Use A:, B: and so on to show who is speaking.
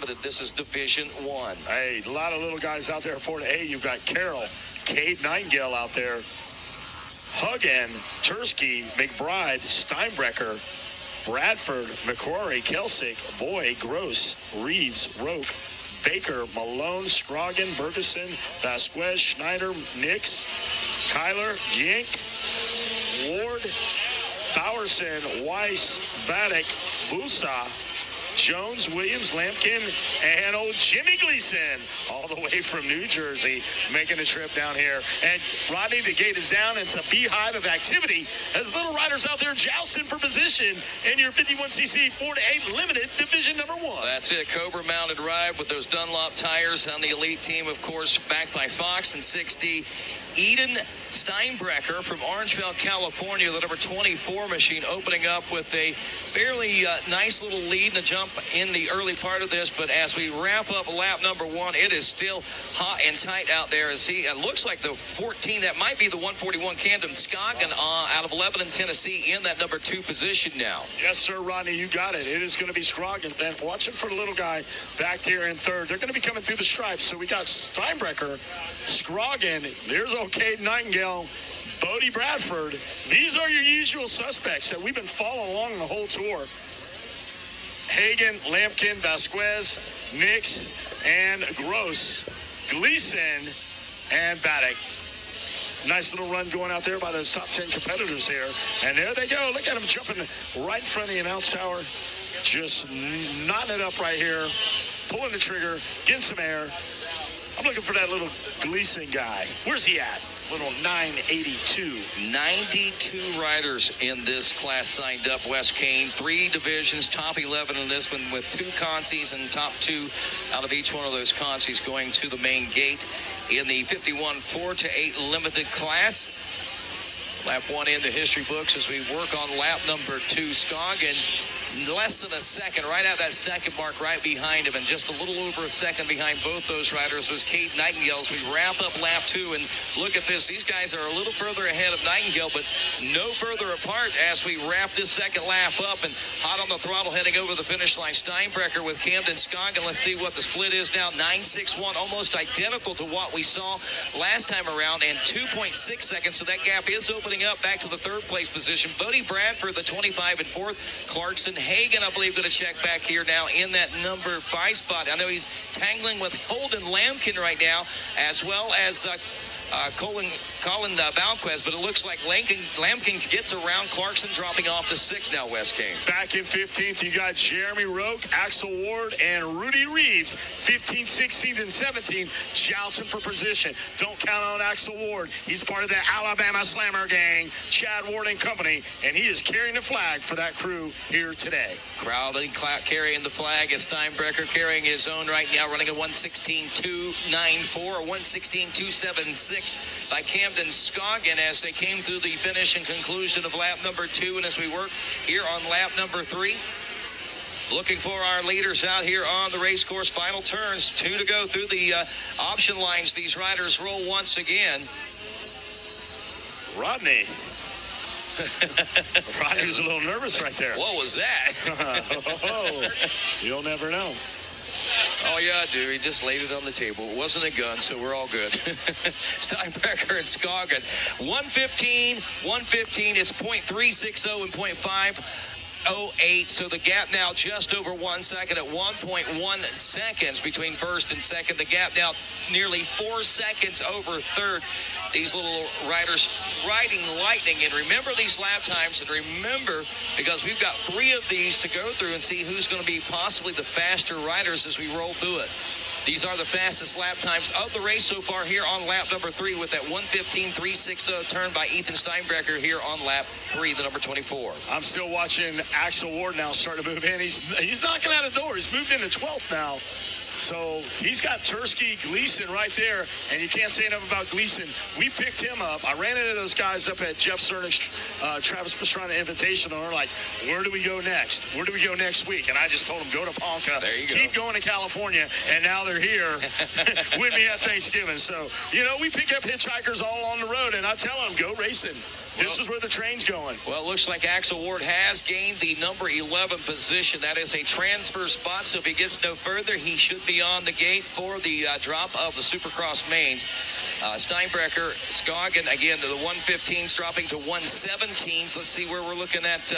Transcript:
A: Limited. This is Division 1.
B: Hey, a lot of little guys out there at 4-8. You've got Carroll, Cade Nightingale out there, Huggin, Tursky, McBride, Steinbrecher, Bradford, McQuarrie, Kelsick, Boyd, Gross, Reeves, Roque, Baker, Malone, Scroggin, Bergeson, Vasquez, Schneider, Nix, Kyler, Jink, Ward, Bowerson, Weiss, Baddock, Busa, Jones, Williams, Lampkin, and old Jimmy Gleason, all the way from New Jersey, making a trip down here. And Rodney, the gate is down. It's a beehive of activity as little riders out there jousting for position in your 51cc 4-8 limited division number 1.
A: That's it. Cobra mounted ride with those Dunlop tires on the elite team, of course, backed by Fox and 60. Eden Steinbrecher from Orangeville, California, the number 24 machine, opening up with a fairly nice little lead and a jump in the early part of this. But as we wrap up lap number 1, it is still hot and tight out there as he looks like the 14, that might be the 141 Camden Scoggin out of Lebanon, Tennessee, in that number 2 position now.
B: Yes, sir, Rodney, you got it. It is going to be Scroggin. Then watching for the little guy back there in third. They're going to be coming through the stripes. So we got Steinbrecher, Scroggin. There's Cade Nightingale, Bodie Bradford. These are your usual suspects that we've been following along the whole tour. Hagen, Lampkin, Vasquez, Nix, and Gross, Gleason, and Baddock. Nice little run going out there by those top 10 competitors here. And there they go. Look at them jumping right in front of the announce tower. Just knotting it up right here, pulling the trigger, getting some air. I'm looking for that little Gleason guy. Where's he at? Little 982.
A: 92 riders in this class signed up. Wes Kane, 3 divisions, top 11 in this one with 2 consies and top 2 out of each one of those consies going to the main gate in the 51 4-8 limited class. Lap 1 in the history books as we work on lap number 2. Scoggin less than a second, right at that second mark, right behind him, and just a little over a second behind both those riders was Cade Nightingale. As we wrap up lap 2, and look at this, these guys are a little further ahead of Nightingale, but no further apart as we wrap this second lap up, and hot on the throttle heading over the finish line. Steinbrecher with Camden Scoggin. Let's see what the split is now. 9.61, almost identical to what we saw last time around, and 2.6 seconds, so that gap is opening up back to the third place position. Bodie Bradford, the 25 and 4th. Clarkson Hagen, I believe, going to check back here now in that number 5 spot. I know he's tangling with Holden Lampkin right now, as well as Colin Balquez, but it looks like Lampkin gets around Clarkson, dropping off to 6 now, Wes King.
B: Back in 15th, you got Jeremy Roque, Axel Ward, and Rudy Reeves. 15th, 16th, and 17th, jousting for position. Don't count on Axel Ward. He's part of the Alabama Slammer gang, Chad Ward and company, and he is carrying the flag for that crew here today.
A: Crowley carrying the flag as Steinbrecher carrying his own right now, running a 1:16.294 or 1:16.276 by Camden Scoggin as they came through the finish and conclusion of lap number 2. And as we work here on lap number 3, looking for our leaders out here on the race course. Final turns, 2 to go through the option lines. These riders roll once again.
B: Rodney. Rodney was a little nervous right there.
A: What was that?
B: You'll never know.
A: Oh, yeah, I do. He just laid it on the table. It wasn't a gun, so we're all good. Steinbrecher and Scoggin. 115. It's .360 and .508. So the gap now just over 1 second at 1.1 seconds between first and second. The gap now nearly 4 seconds over third. These little riders riding lightning. And remember these lap times, and remember, because we've got 3 of these to go through and see who's going to be possibly the faster riders as we roll through it. These are the fastest lap times of the race so far here on lap number 3 with that 1:15.360 turn by Ethan Steinbrecher here on lap 3, the number 24.
B: I'm still watching Axel Ward now start to move in. He's knocking out a door. He's moved into 12th now. So he's got Tursky, Gleason right there, and you can't say enough about Gleason. We picked him up. I ran into those guys up at Jeff Cernick's Travis Pastrana Invitational, and they're like, where do we go next? Where do we go next week? And I just told them, go to Ponca.
A: There you go.
B: Keep going to California, and now they're here with me at Thanksgiving. So, we pick up hitchhikers all on the road, and I tell them, go racing. This is where the train's going.
A: Well, it looks like Axel Ward has gained the number 11 position. That is a transfer spot, so if he gets no further, he should be on the gate for the drop of the Supercross mains. Steinbrecher, Scoggin, again, to the 115s, dropping to 117s. Let's see where we're looking at.